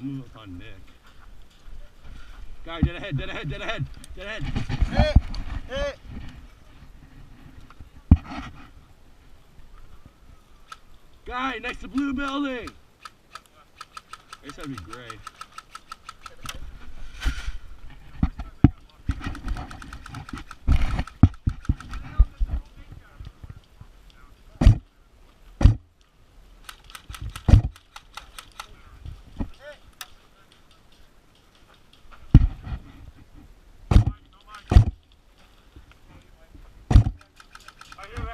I'll move up on Nick. Guy, dead ahead, dead ahead, dead ahead, dead ahead. Hey! Hey! Guy, next to blue building! I guess that'd be gray.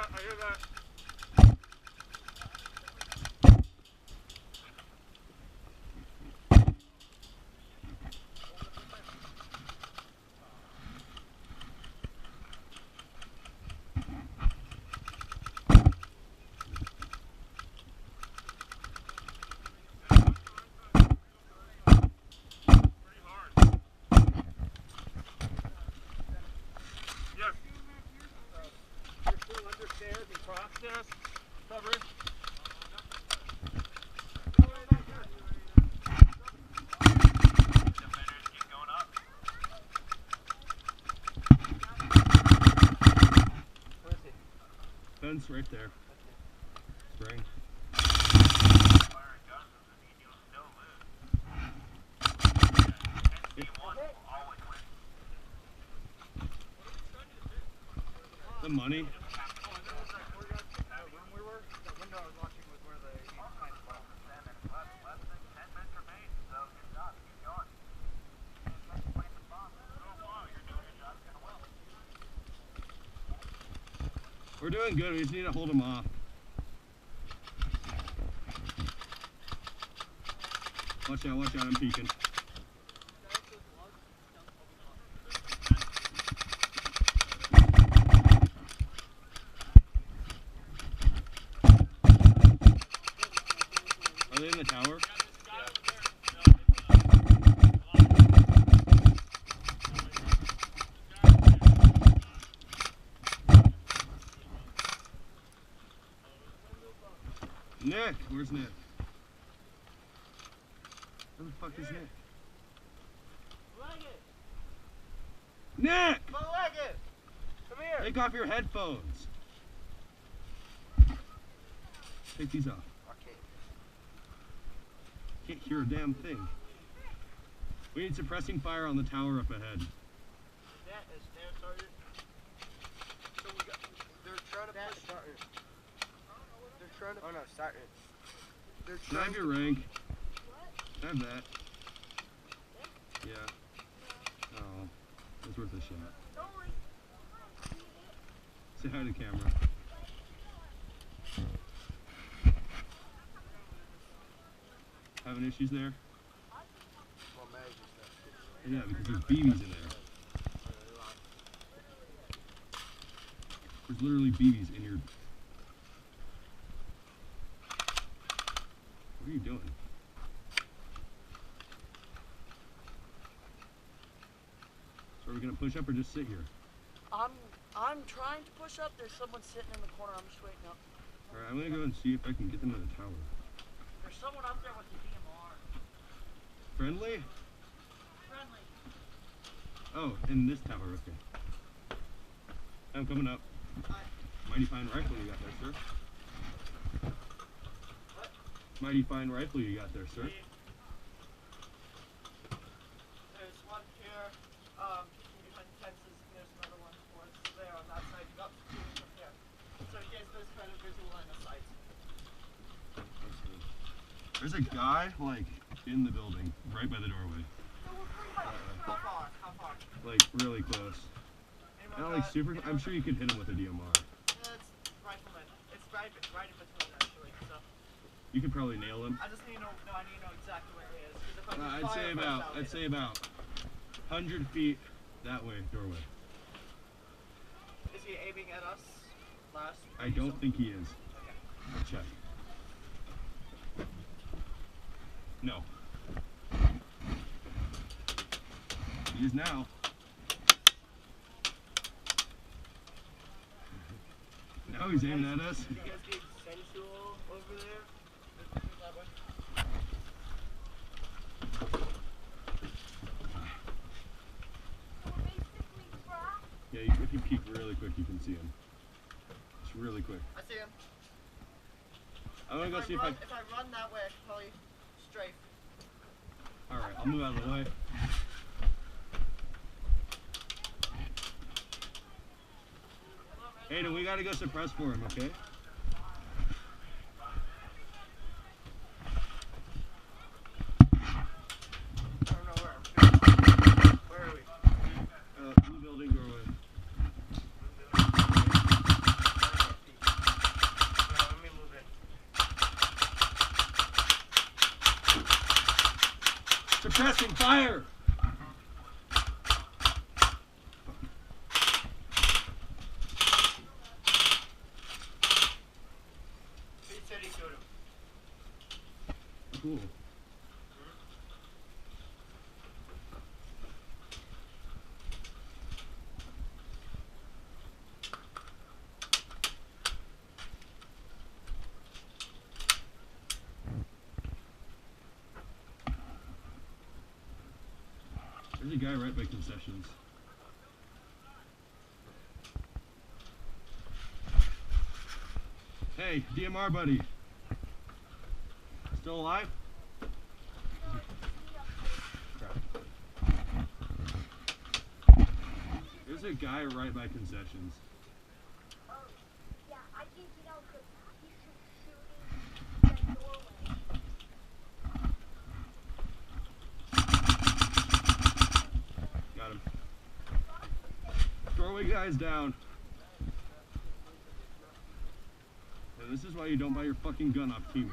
I hear that. Process covered. Keep going up. Where is he? Fence right there. Spring. The money. We're doing good, we just need to hold them off. Watch out, I'm peeking. Are they in the tower? Nick, where's Nick? Where the fuck is Nick? Nick! Come here! Take off your headphones. Take these off. Can't hear a damn thing. We need suppressing fire on the tower up ahead. That is stand started. So we got, they're trying to push starter. They're trying to, oh no, starter. They're Can I have your rank? Can I have that? Yeah. Oh, it's worth a shot. Say hi to the camera. Having issues there? Yeah, because there's BBs in there. There's literally BBs in your... What are you doing? So are we gonna push up or just sit here? I'm trying to push up. There's someone sitting in the corner. I'm just waiting up. Alright, I'm gonna go and see if I can get them to the tower. There's someone up there with the DMR. Friendly? Friendly. Oh, in this tower, okay. I'm coming up. Mighty fine rifle you got there, sir. What? Mighty fine rifle you got there, sir. There's one here, behind the fences. There's another one towards there on that side. Up two from here. So he gets this kind of visual line of sight. There's a guy, like, in the building, right by the doorway. How far? How far? Like, really close. Not like super, I'm sure you could hit him with a DMR. It's rifleman. It's right in between, actually, so. You could probably nail him. I just need to know, I need to know exactly where he is. If I can I'd say about 100 feet that way, doorway. Is he aiming at us? Last? I don't think he is. Okay. I'll check. No. He is now. Now he's aiming at us. You guys get sensual over there? That way. Yeah, if you peek really quick, you can see him. It's really quick. I see him. I'm gonna go see if I... If I run that way, I can probably strafe. Alright, I'll move out of the way. Hayden, we gotta go suppress for him, okay? I don't know where. Where are we? Blue building doorway. Let me move in. Suppressing fire! He said he showed him. Cool. There's a guy right by concessions. Hey, DMR buddy. Still alive? Crap. There's a guy right by concessions. Yeah, I can't get out because he's shooting the doorway. Got him. Doorway guy's down. And this is why you don't buy your fucking gun off Temu.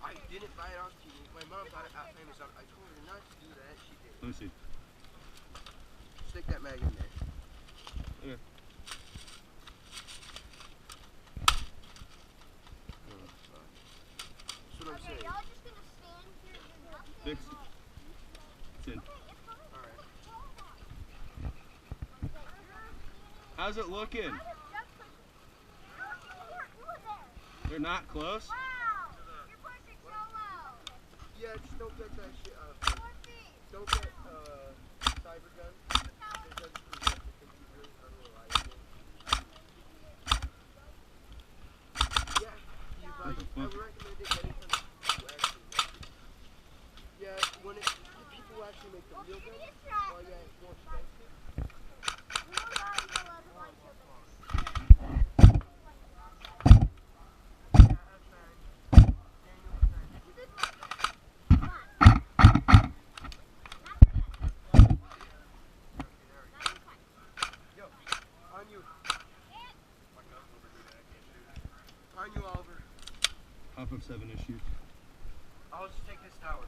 I didn't buy it off TV. My mom bought it off Amazon. I told her not to do that. She did. Let me see. Stick that mag in there. Okay. That's what I'm Okay, saying. y'all just gonna stand here and nothing. Fixed. It's in. Alright. How's it looking? They're not close? Wow, you're pushing so low. Yeah, just don't get that shit out. 4 feet. Don't get cyber gun because it can be really unreliable. Yeah, you buy. I would recommend it getting from people who actually make it. Yeah, when it the people who actually make the real gun, well, yeah, it's more expensive. We were already allowed to line to this. On you. On you, Oliver. Half of 7 issues. I'll just take this tower.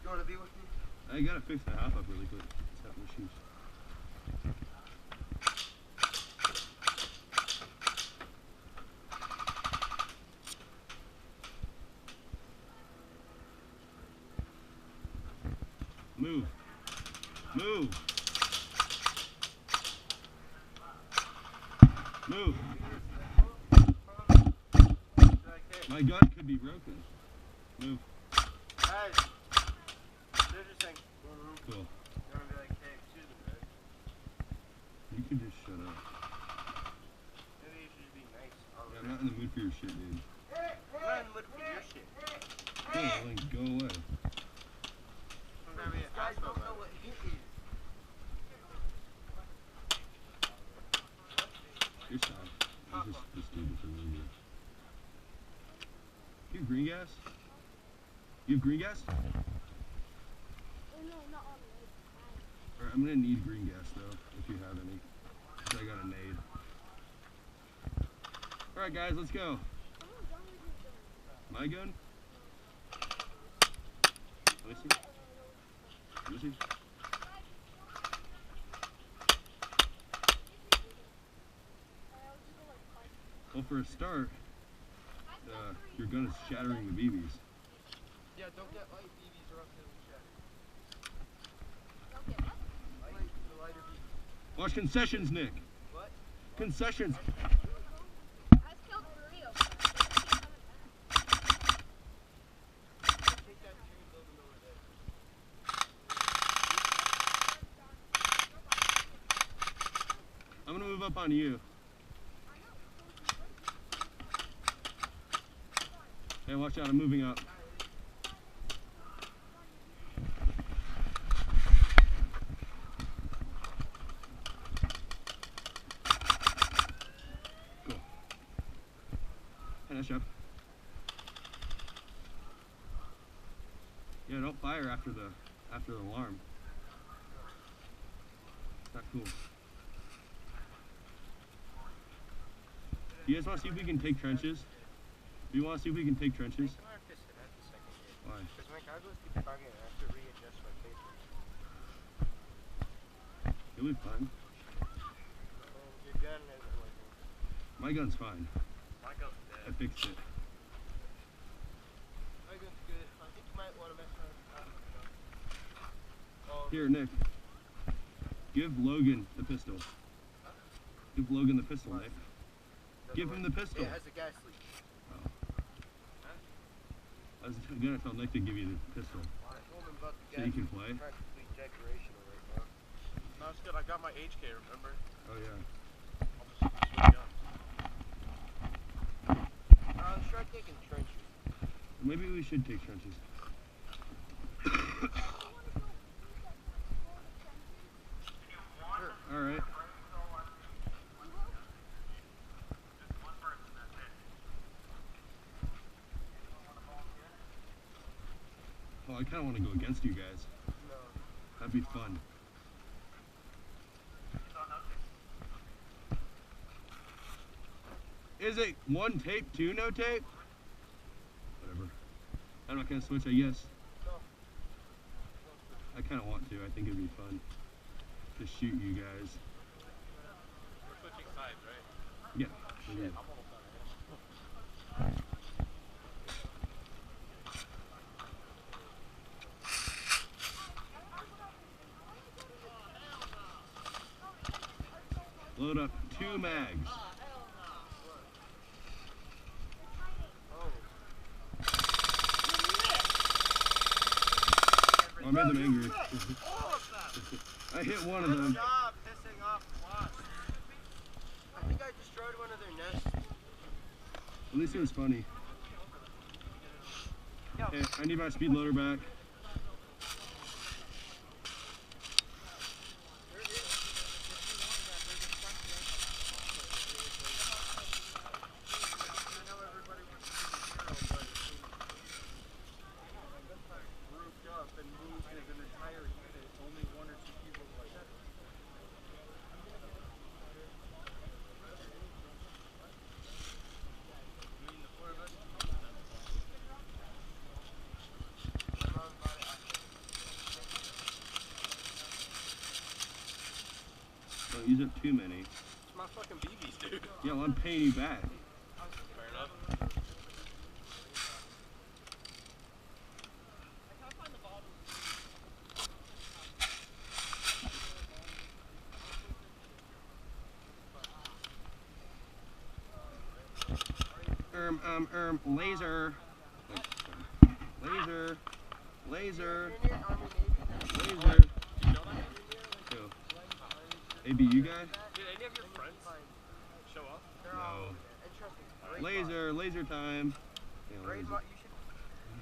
You want to be with me? I gotta fix the half up really quick. 7 issues. Move. Move. Move. My gun could be broken. Move. Guys, they're just saying, Cool. you want to be like, hey, excuse me, man. You can just shut up. Maybe you should just be nice. Yeah, I'm not in the mood for your shit, dude. I'm not in the mood for your shit. Cool, then go away. I'm gonna be an Guys asshole don't know about what it. hit is. You're sad. This dude is really weird. You have green gas? You have green gas? Oh, no, not on the Alright, I'm gonna need green gas though, if you have any. 'Cause I got a nade. Alright guys, let's go. My gun? Let me see. Let me see. Well, for a start, your gun is shattering the BBs. Yeah, don't get light BBs or else it'll shatter. Don't get what? Light, the lighter BBs. Watch concessions, Nick. What? Concessions. I was killed for real. Take that tree building over there. move up on you. Hey, watch out, I'm moving up. Cool. Hey, nice job. Yeah, don't fire after the alarm. It's not cool. Do you guys want to see if we can take trenches? Do you want to see if we can take trenches? Why? Because my car goes keep bugging and I have to readjust my paper. It'll be fine. Your gun isn't working. My gun's fine. My gun's dead. I fixed it. My gun's good. I think you might want to mess around with the Here, Nick. Give Logan the pistol. Give Logan the pistol, Nick. Give him the pistol. It has a gas leak. Oh. I was gonna tell Nick to give you the pistol. I told him about the So gas you can leak. play? Practically decorational right now. No, it's good. I got my HK, remember? Oh yeah. I'll just switch guns. Let's try taking trenches. Maybe we should take trenches. Alright. Oh, I kind of want to go against you guys. No. That'd be fun. Is it one tape, two no tape? Whatever. I'm not going to switch, I guess. No. I kind of want to. I think it'd be fun to shoot you guys. We're switching sides, right? Yeah. Shit, I'm almost done. Load up 2 mags. Oh, I made them angry. I hit one of them. Good job pissing off Watts. I think I destroyed one of their nests. At least it was funny. Hey, I need my speed loader back. Don't use up too many. It's my fucking BBs, dude. Yeah, well, I'm paying you back. Fair enough. Laser. Laser. Laser. Laser. Who? ABU guy? Did any of your friends show up? No. Laser. Laser time. Yeah, Grade laser. you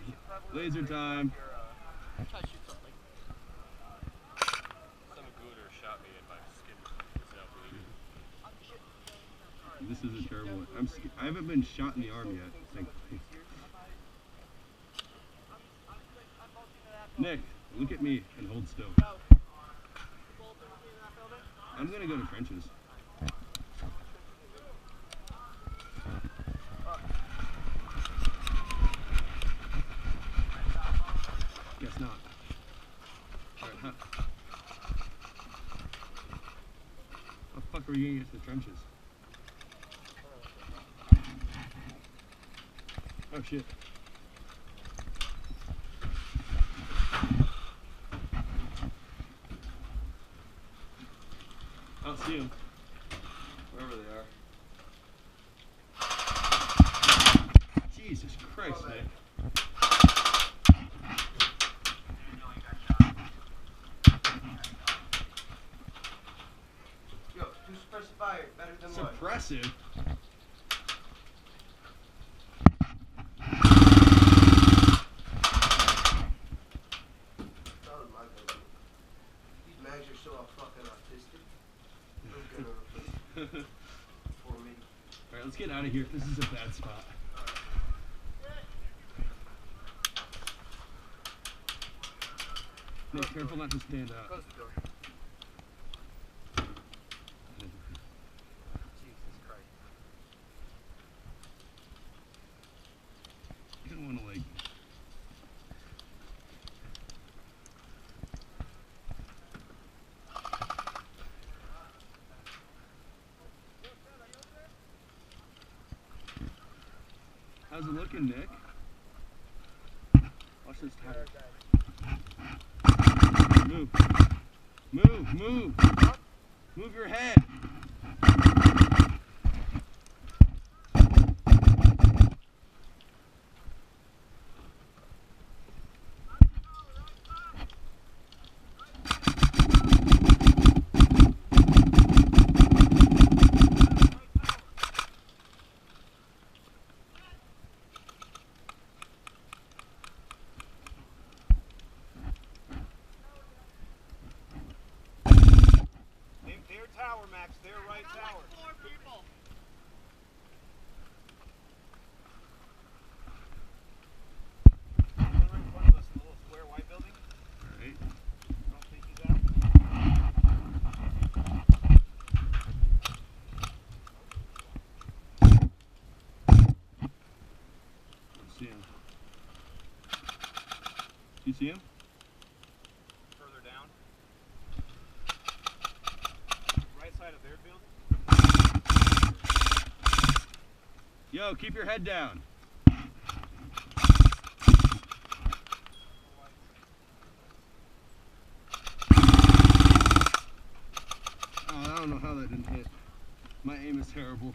should probably Laser time. Try to shoot something. Some gooder shot me in my skin. It's not bleeding. This is a terrible one. I haven't been shot in the arm yet, thankfully. Nick, look at me and hold still. I'm gonna go to trenches. Guess not. Alright, how the fuck are we gonna get to the trenches? Oh shit. I don't see them. Wherever they are. Jesus Christ, Nick. Yo, who's supposed to fire? Alright, better than what? Suppressive. That was my building. These mags are so fucking autistic. I'm gonna replace them for me. Alright, let's get out of here. This is a bad spot. Nick, careful not to stand up. Close the door. Jesus Christ. You don't want to like. How's it looking, Nick? Watch this tire. Move. Move, move. Move your head. Their tower, Max. Their right tower. Like 4 people. One right in front of us in the little square white building. Alright. I don't think he's out. See him. You see him? Further down. Right side of their building. Yo, keep your head down. Oh, I don't know how that didn't hit. My aim is terrible.